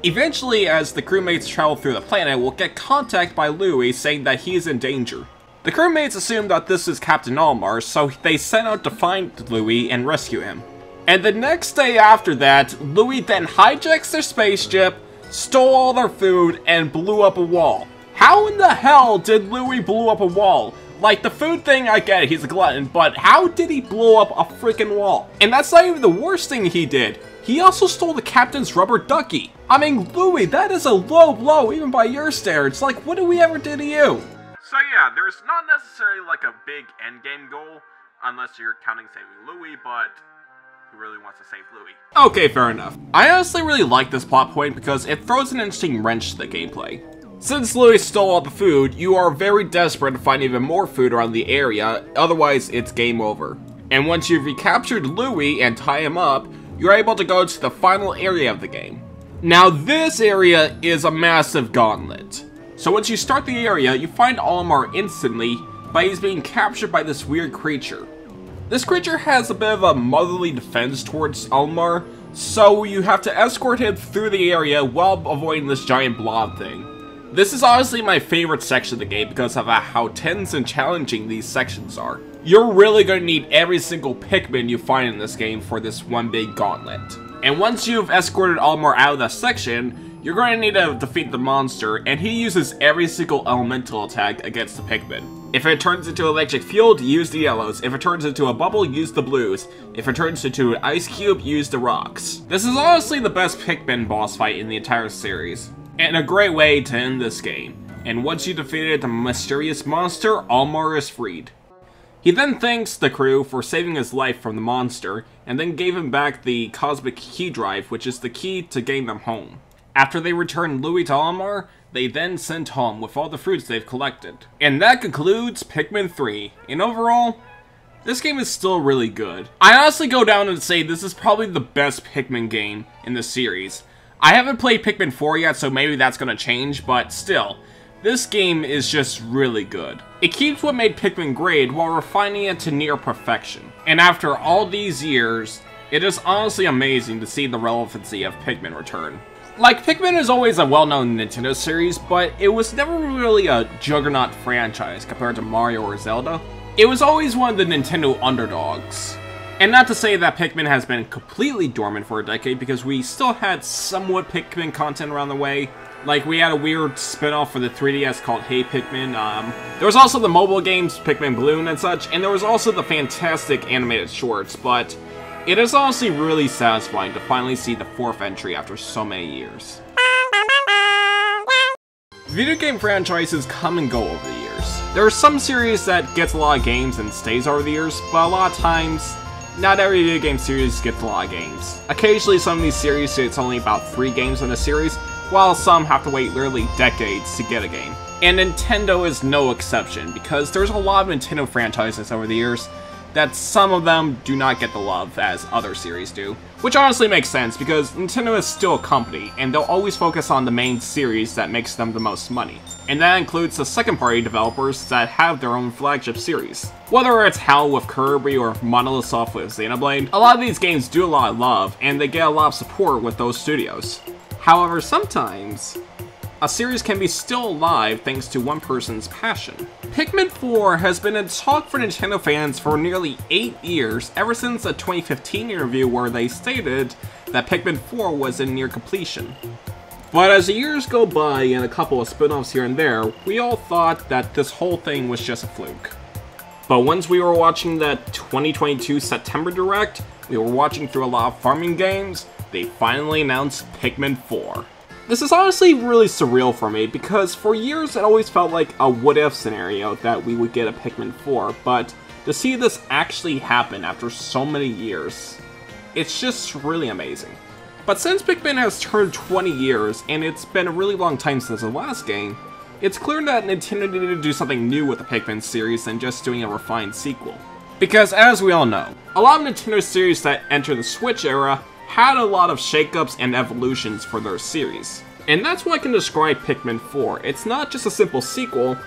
Eventually, as the crewmates travel through the planet, we'll get contact by Louis saying that he is in danger. The crewmates assume that this is Captain Olimar, so they set out to find Louis and rescue him. And the next day after that, Louis then hijacks their spaceship, stole all their food, and blew up a wall. How in the hell did Louis blow up a wall? Like, the food thing, I get it, he's a glutton, but how did he blow up a freaking wall? And that's not even the worst thing he did. He also stole the captain's rubber ducky. I mean, Louis, that is a low blow, even by your standards. Like, what did we ever do to you? So yeah, there's not necessarily like a big endgame goal, unless you're counting saving Louis, but who really wants to save Louis? Okay, fair enough. I honestly really like this plot point because it throws an interesting wrench to the gameplay. Since Louis stole all the food, you are very desperate to find even more food around the area, otherwise it's game over. And once you've recaptured Louis and tie him up, you're able to go to the final area of the game. Now this area is a massive gauntlet. So once you start the area, you find Olimar instantly, but he's being captured by this weird creature. This creature has a bit of a motherly defense towards Olimar, so you have to escort him through the area while avoiding this giant blob thing. This is honestly my favorite section of the game because of how tense and challenging these sections are. You're really going to need every single Pikmin you find in this game for this one big gauntlet. And once you've escorted Olimar out of that section, you're going to need to defeat the monster, and he uses every single elemental attack against the Pikmin. If it turns into electric field, use the yellows. If it turns into a bubble, use the blues. If it turns into an ice cube, use the rocks. This is honestly the best Pikmin boss fight in the entire series, and a great way to end this game. And once you defeated the mysterious monster, Olimar is freed. He then thanks the crew for saving his life from the monster, and then gave him back the Cosmic Key Drive, which is the key to getting them home. After they return Louis to Olimar, they then sent home with all the fruits they've collected. And that concludes Pikmin 3. And overall, this game is still really good. I honestly go down and say this is probably the best Pikmin game in the series. I haven't played Pikmin 4 yet, so maybe that's gonna change, but still, this game is just really good. It keeps what made Pikmin great while refining it to near perfection. And after all these years, it is honestly amazing to see the relevancy of Pikmin return. Like, Pikmin is always a well-known Nintendo series, but it was never really a juggernaut franchise compared to Mario or Zelda. It was always one of the Nintendo underdogs. And not to say that Pikmin has been completely dormant for a decade, because we still had somewhat Pikmin content around the way. Like, we had a weird spin-off for the 3DS called Hey Pikmin. There was also the mobile games, Pikmin Bloom and such, and there was also the fantastic animated shorts, but it is honestly really satisfying to finally see the 4th entry after so many years. Video game franchises come and go over the years. There are some series that gets a lot of games and stays over the years, but a lot of times, not every video game series gets a lot of games. Occasionally some of these series it's only about 3 games in a series, while some have to wait literally decades to get a game. And Nintendo is no exception, because there's a lot of Nintendo franchises over the years that some of them do not get the love as other series do. Which honestly makes sense, because Nintendo is still a company, and they'll always focus on the main series that makes them the most money. And that includes the second-party developers that have their own flagship series. Whether it's HAL with Kirby or Monolith Soft with Xenoblade, a lot of these games do a lot of love, and they get a lot of support with those studios. However, sometimes, a series can be still alive thanks to one person's passion. Pikmin 4 has been in talk for Nintendo fans for nearly 8 years, ever since a 2015 interview where they stated that Pikmin 4 was in near completion. But as the years go by and a couple of spin-offs here and there, we all thought that this whole thing was just a fluke. But once we were watching that 2022 September Direct, we were watching through a lot of farming games, they finally announced Pikmin 4. This is honestly really surreal for me, because for years it always felt like a what-if scenario that we would get a Pikmin 4, but to see this actually happen after so many years, it's just really amazing. But since Pikmin has turned 20 years, and it's been a really long time since the last game, it's clear that Nintendo needed to do something new with the Pikmin series than just doing a refined sequel. Because as we all know, a lot of Nintendo series that enter the Switch era had a lot of shakeups and evolutions for their series. And that's why I can describe Pikmin 4. It's not just a simple sequel,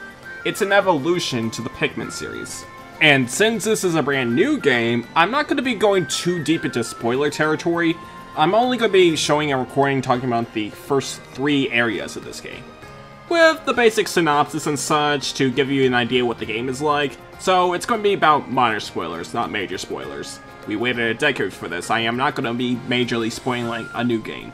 it's an evolution to the Pikmin series. And since this is a brand new game, I'm not going to be going too deep into spoiler territory. I'm only going to be showing a recording talking about the first 3 areas of this game, with the basic synopsis and such to give you an idea what the game is like. So it's going to be about minor spoilers, not major spoilers. We waited a decade for this. I am not going to be majorly spoiling a new game.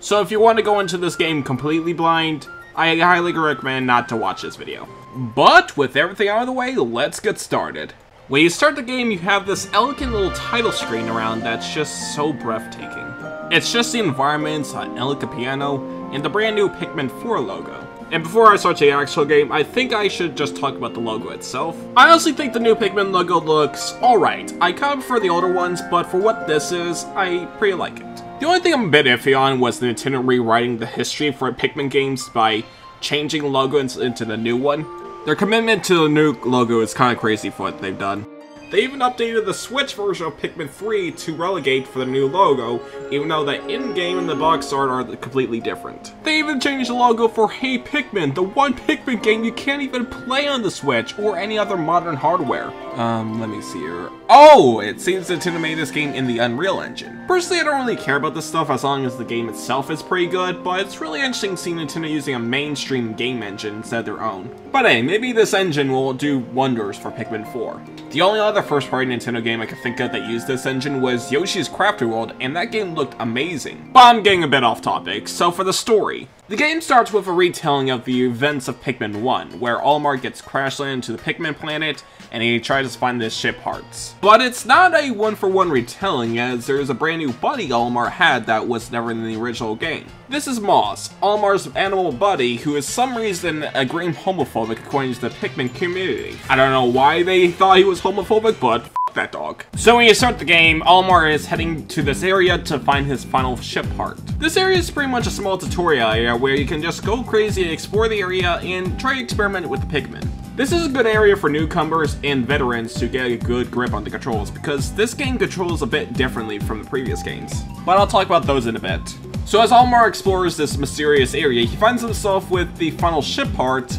So if you want to go into this game completely blind, I highly recommend not to watch this video. But with everything out of the way, let's get started. When you start the game, you have this elegant little title screen around that's just so breathtaking. It's just the environments, an elegant piano, and the brand new Pikmin 4 logo. And before I start the actual game, I think I should just talk about the logo itself. I honestly think the new Pikmin logo looks alright. I kind of prefer the older ones, but for what this is, I pretty like it. The only thing I'm a bit iffy on was Nintendo rewriting the history for Pikmin games by changing logos into the new one. Their commitment to the new logo is kind of crazy for what they've done. They even updated the Switch version of Pikmin 3 to relegate for the new logo, even though the in-game and the box art are completely different. They even changed the logo for Hey Pikmin, the one Pikmin game you can't even play on the Switch or any other modern hardware. Let me see here. Oh, it seems Nintendo made this game in the Unreal Engine. Personally, I don't really care about this stuff as long as the game itself is pretty good, but it's really interesting seeing Nintendo using a mainstream game engine instead of their own. But hey, maybe this engine will do wonders for Pikmin 4. The only other first-party Nintendo game I could think of that used this engine was Yoshi's Crafted World, and that game looked amazing. But I'm getting a bit off topic, so for the story. The game starts with a retelling of the events of Pikmin 1, where Olimar gets crash landed to the Pikmin planet, and he tries to find his ship parts. But it's not a one-for-one retelling, as there is a brand new buddy Olimar had that was never in the original game. This is Moss, Olimar's animal buddy, who is some reason a green homophobic according to the Pikmin community. I don't know why they thought he was homophobic, but f that dog. So when you start the game, Olimar is heading to this area to find his final ship part. This area is pretty much a small tutorial area where you can just go crazy and explore the area and try to experiment with the Pikmin. This is a good area for newcomers and veterans to get a good grip on the controls, because this game controls a bit differently from the previous games. But I'll talk about those in a bit. So as Olimar explores this mysterious area, he finds himself with the final ship part,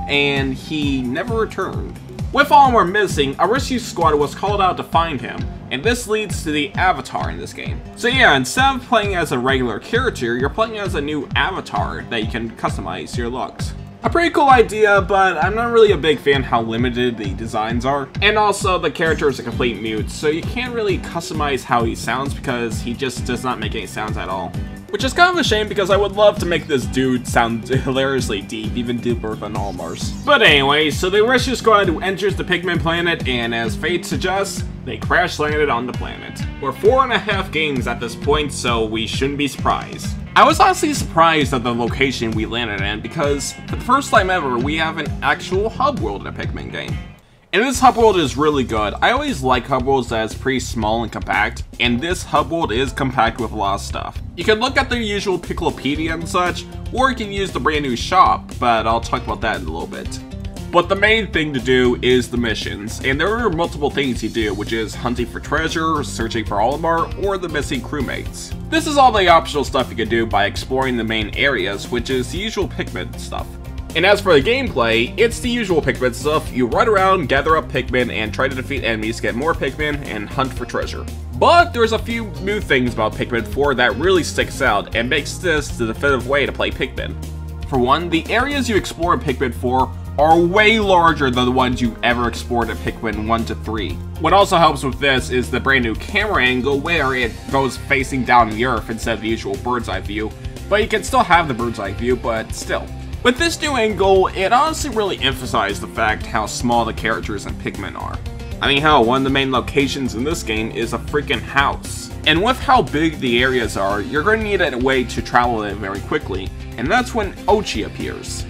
and he never returned. With Olimar missing, a rescue squad was called out to find him, and this leads to the avatar in this game. So yeah, instead of playing as a regular character, you're playing as a new avatar that you can customize your looks. A pretty cool idea, but I'm not really a big fan how limited the designs are. And also, the character is a complete mute, so you can't really customize how he sounds because he just does not make any sounds at all. Which is kind of a shame because I would love to make this dude sound hilariously deep, even deeper than Olimar's. But anyway, so the rescue squad enters the Pikmin planet, and as fate suggests, they crash landed on the planet. We're 4.5 games at this point, so we shouldn't be surprised. I was honestly surprised at the location we landed in because, for the first time ever, we have an actual hub world in a Pikmin game. And this hub world is really good. I always like hub worlds that's pretty small and compact, and this hub world is compact with a lot of stuff. You can look at the usual Picklopedia and such, or you can use the brand new shop, but I'll talk about that in a little bit. But the main thing to do is the missions, and there are multiple things you do, which is hunting for treasure, searching for Olimar, or the missing crewmates. This is all the optional stuff you can do by exploring the main areas, which is the usual Pikmin stuff. And as for the gameplay, it's the usual Pikmin stuff. You run around, gather up Pikmin, and try to defeat enemies, get more Pikmin, and hunt for treasure. But there's a few new things about Pikmin 4 that really sticks out, and makes this the definitive way to play Pikmin. For one, the areas you explore in Pikmin 4 are way larger than the ones you've ever explored in Pikmin 1 to 3. What also helps with this is the brand new camera angle where it goes facing down the earth instead of the usual bird's eye view, but you can still have the bird's eye view, but still. With this new angle, it honestly really emphasized the fact how small the characters in Pikmin are. I mean hell, one of the main locations in this game is a freaking house. And with how big the areas are, you're going to need a way to travel it very quickly, and that's when Ochi appears.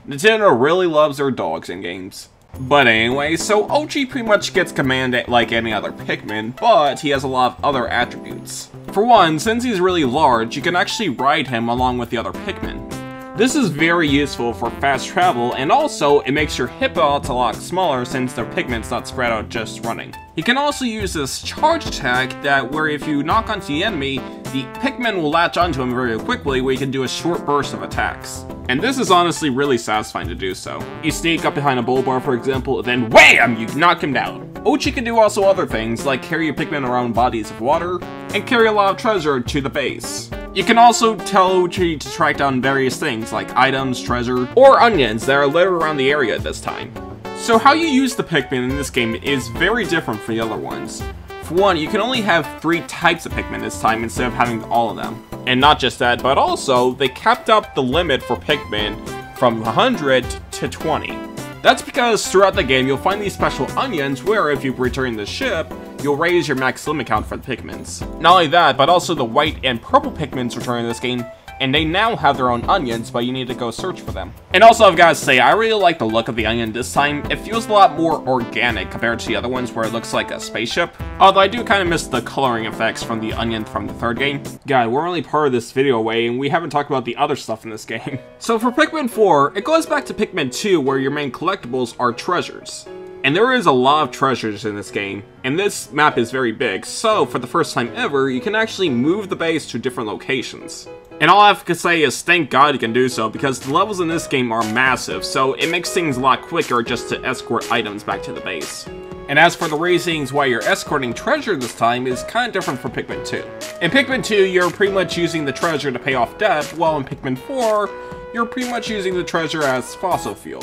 Nintendo really loves their dogs in games. But anyway, so Ochi pretty much gets command like any other Pikmin, but he has a lot of other attributes. For one, since he's really large, you can actually ride him along with the other Pikmin. This is very useful for fast travel, and also it makes your hitbox a lot smaller since their Pikmin's not spread out just running. You can also use this charge attack that where if you knock onto the enemy, the Pikmin will latch onto him very quickly where you can do a short burst of attacks. And this is honestly really satisfying to do so. You sneak up behind a bull bar for example, then wham! You knock him down. Ochi can do also other things like carry your Pikmin around bodies of water, and carry a lot of treasure to the base. You can also tell Ochi to track down various things like items, treasure, or onions that are littered around the area at this time. So how you use the Pikmin in this game is very different from the other ones. For one, you can only have 3 types of Pikmin this time instead of having all of them. And not just that, but also, they capped up the limit for Pikmin from 100 to 20. That's because throughout the game, you'll find these special onions where if you return the ship, you'll raise your max limit count for the Pikmins. Not only that, but also the white and purple Pikmins return in this game, and they now have their own onions, but you need to go search for them. And also, I've got to say, I really like the look of the onion this time. It feels a lot more organic compared to the other ones where it looks like a spaceship. Although I do kind of miss the coloring effects from the onion from the 3rd game. God, we're only part of this video away, and we haven't talked about the other stuff in this game. So for Pikmin 4, it goes back to Pikmin 2 where your main collectibles are treasures. And there is a lot of treasures in this game, and this map is very big, so for the first time ever, you can actually move the base to different locations. And all I have to say is thank God you can do so, because the levels in this game are massive, so it makes things a lot quicker just to escort items back to the base. And as for the reasons why you're escorting treasure this time is kind of different from Pikmin 2. In Pikmin 2, you're pretty much using the treasure to pay off debt, while in Pikmin 4, you're pretty much using the treasure as fossil fuel.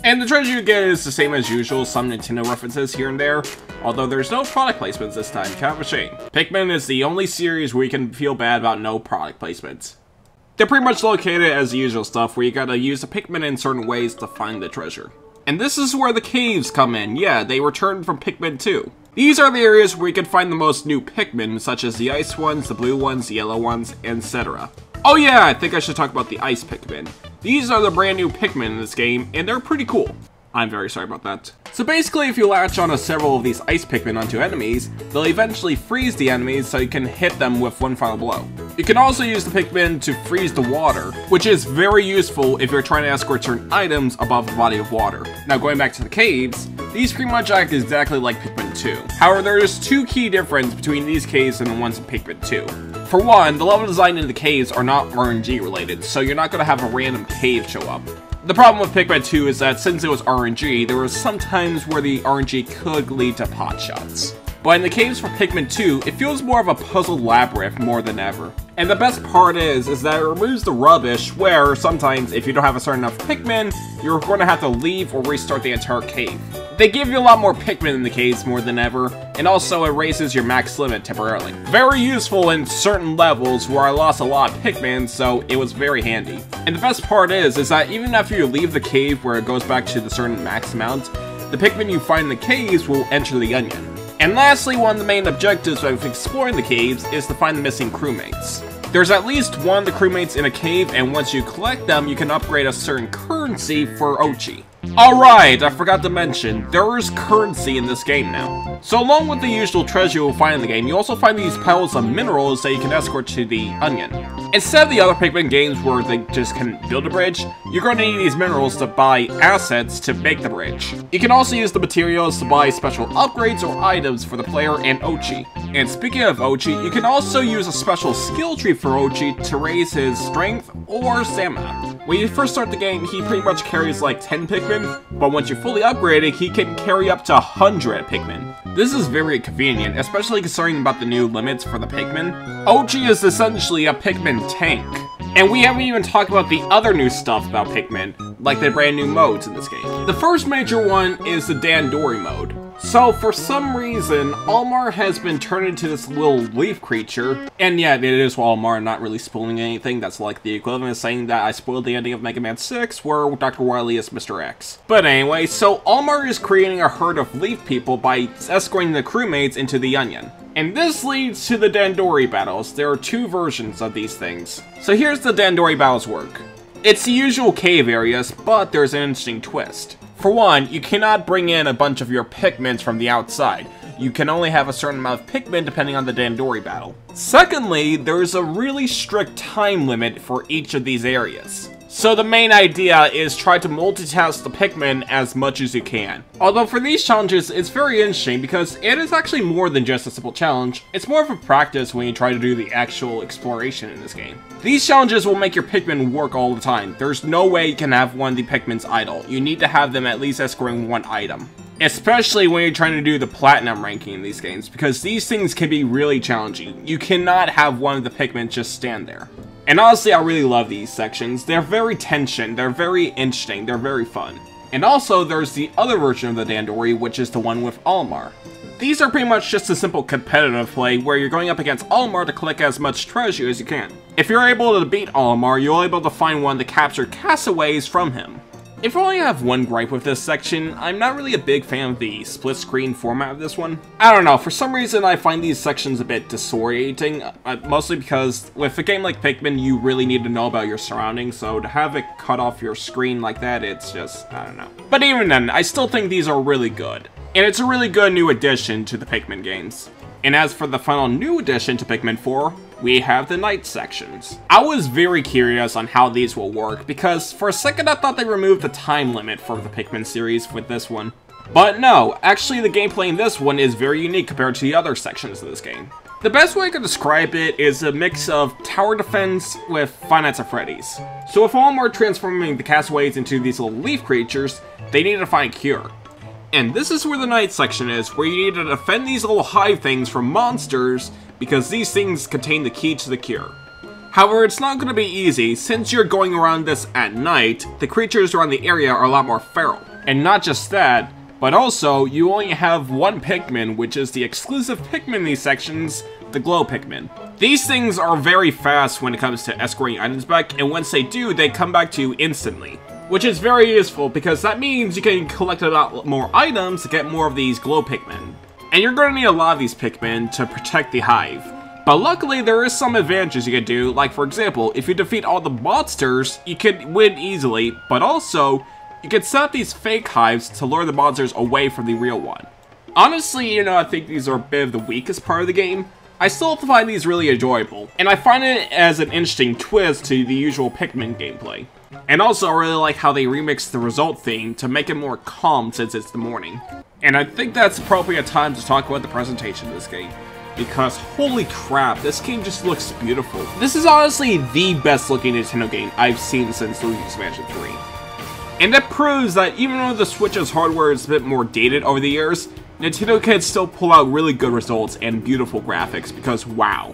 And the treasure you get is the same as usual, some Nintendo references here and there, although there's no product placements this time, kind of a shame. Pikmin is the only series where you can feel bad about no product placements. They're pretty much located as the usual stuff, where you gotta use the Pikmin in certain ways to find the treasure. And this is where the caves come in, yeah, they returned from Pikmin 2. These are the areas where you can find the most new Pikmin, such as the ice ones, the blue ones, the yellow ones, etc. Oh yeah, I think I should talk about the ice Pikmin. These are the brand new Pikmin in this game, and they're pretty cool. I'm very sorry about that. So basically, if you latch onto several of these ice Pikmin onto enemies, they'll eventually freeze the enemies so you can hit them with one final blow. You can also use the Pikmin to freeze the water, which is very useful if you're trying to escort certain items above a body of water. Now going back to the caves, these pretty much act exactly like Pikmin 2. However, there is 2 key differences between these caves and the ones in Pikmin 2. For one, the level design in the caves are not RNG related, so you're not going to have a random cave show up. The problem with Pikmin 2 is that since it was RNG, there were some times where the RNG could lead to pot shots. But in the caves for Pikmin 2, it feels more of a puzzle labyrinth more than ever. And the best part is that it removes the rubbish where sometimes if you don't have a certain enough Pikmin, you're going to have to leave or restart the entire cave. They give you a lot more Pikmin in the caves more than ever, and also it raises your max limit temporarily. Very useful in certain levels where I lost a lot of Pikmin, so it was very handy. And the best part is that even after you leave the cave where it goes back to the certain max amount, the Pikmin you find in the caves will enter the onion. And lastly, one of the main objectives of exploring the caves is to find the missing crewmates. There's at least one of the crewmates in a cave, and once you collect them, you can upgrade a certain currency for Ochi. Alright, I forgot to mention, there is currency in this game now. So along with the usual treasure you'll find in the game, you also find these piles of minerals that you can escort to the onion. Instead of the other Pikmin games where they just can build a bridge, you're going to need these minerals to buy assets to make the bridge. You can also use the materials to buy special upgrades or items for the player and Ochi. And speaking of Ochi, you can also use a special skill tree for Ochi to raise his strength or stamina. When you first start the game, he pretty much carries like 10 Pikmin, but once you're fully upgraded, he can carry up to 100 Pikmin. This is very convenient, especially considering about the new limits for the Pikmin. Ochi is essentially a Pikmin tank. And we haven't even talked about the other new stuff about Pikmin, like the brand new modes in this game. The first major one is the Dandori mode. So, for some reason, Almar has been turned into this little leaf creature. And yeah, it is Almar, not really spoiling anything. That's like the equivalent of saying that I spoiled the ending of Mega Man 6, where Dr. Wily is Mr. X. But anyway, so Almar is creating a herd of leaf people by escorting the crewmates into the onion. And this leads to the Dandori battles. There are 2 versions of these things. So here's the Dandori battles work. It's the usual cave areas, but there's an interesting twist. For one, you cannot bring in a bunch of your Pikmins from the outside. You can only have a certain amount of Pikmin depending on the Dandori battle. Secondly, there's a really strict time limit for each of these areas. So the main idea is try to multitask the Pikmin as much as you can. Although for these challenges, it's very interesting because it is actually more than just a simple challenge. It's more of a practice when you try to do the actual exploration in this game. These challenges will make your Pikmin work all the time. There's no way you can have one of the Pikmins idle. You need to have them at least escorting one item. Especially when you're trying to do the platinum ranking in these games, because these things can be really challenging. You cannot have one of the Pikmin just stand there. And honestly, I really love these sections. They're very tension, they're very interesting, they're very fun. And also, there's the other version of the Dandori, which is the one with Olimar. These are pretty much just a simple competitive play where you're going up against Olimar to collect as much treasure as you can. If you're able to beat Olimar, you're able to find one of the captured castaways from him. If I only have one gripe with this section, I'm not really a big fan of the split screen format of this one. I don't know, for some reason I find these sections a bit disorienting, mostly because with a game like Pikmin, you really need to know about your surroundings, so to have it cut off your screen like that, it's just, I don't know. But even then, I still think these are really good. And it's a really good new addition to the Pikmin games. And as for the final new addition to Pikmin 4, we have the night sections. I was very curious on how these will work, because for a second I thought they removed the time limit for the Pikmin series with this one. But no, actually the gameplay in this one is very unique compared to the other sections of this game. The best way I could describe it is a mix of tower defense with Five Nights at Freddy's. So if Olimar transforming the castaways into these little leaf creatures, they need to find a cure. And this is where the night section is, where you need to defend these little hive things from monsters, because these things contain the key to the cure. However, it's not going to be easy, since you're going around this at night, the creatures around the area are a lot more feral. And not just that, but also, you only have one Pikmin, which is the exclusive Pikmin in these sections, the Glow Pikmin. These things are very fast when it comes to escorting items back, and once they do, they come back to you instantly. Which is very useful, because that means you can collect a lot more items to get more of these Glow Pikmin. And you're going to need a lot of these Pikmin to protect the hive. But luckily, there is some advantages you can do, like for example, if you defeat all the monsters, you can win easily, but also, you can set up these fake hives to lure the monsters away from the real one. Honestly, I think these are a bit of the weakest part of the game. I still find these really enjoyable, and I find it as an interesting twist to the usual Pikmin gameplay. And also, I really like how they remixed the result theme to make it more calm since it's the morning. And I think that's appropriate time to talk about the presentation of this game. Because holy crap, this game just looks beautiful. This is honestly the best looking Nintendo game I've seen since Luigi's Mansion 3. And it proves that even though the Switch's hardware is a bit more dated over the years, Nintendo can still pull out really good results and beautiful graphics because wow.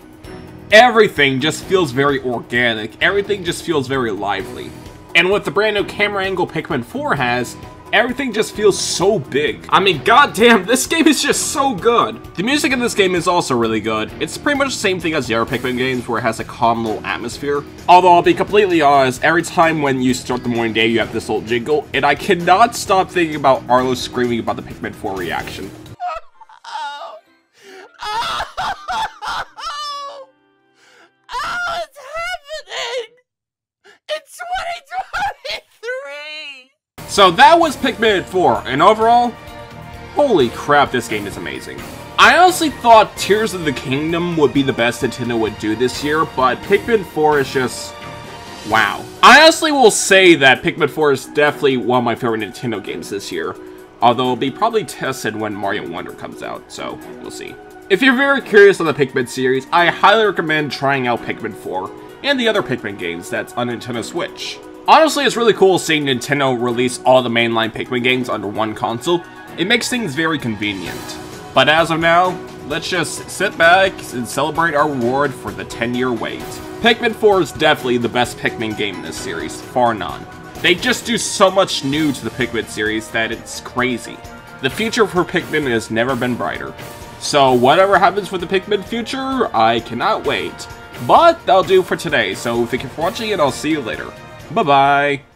Everything just feels very organic, everything just feels very lively. And with the brand new camera angle Pikmin 4 has, everything just feels so big. I mean, goddamn, this game is just so good. The music in this game is also really good. It's pretty much the same thing as the other Pikmin games where it has a calm little atmosphere. Although, I'll be completely honest, every time when you start the morning day, you have this little jingle, and I cannot stop thinking about Arlo screaming about the Pikmin 4 reaction. It's happening! It's 2023! So that was Pikmin 4, and overall, holy crap, this game is amazing. I honestly thought Tears of the Kingdom would be the best Nintendo would do this year, but Pikmin 4 is just wow. I honestly will say that Pikmin 4 is definitely one of my favorite Nintendo games this year, although it'll be probably tested when Mario Wonder comes out, so we'll see. If you're very curious on the Pikmin series, I highly recommend trying out Pikmin 4 and the other Pikmin games that's on Nintendo Switch. Honestly, it's really cool seeing Nintendo release all the mainline Pikmin games under one console. It makes things very convenient. But as of now, let's just sit back and celebrate our reward for the 10-year wait. Pikmin 4 is definitely the best Pikmin game in this series, far none. They just do so much new to the Pikmin series that it's crazy. The future for Pikmin has never been brighter. So whatever happens with the Pikmin future, I cannot wait. But that'll do for today, so thank you for watching and I'll see you later. Bye-bye!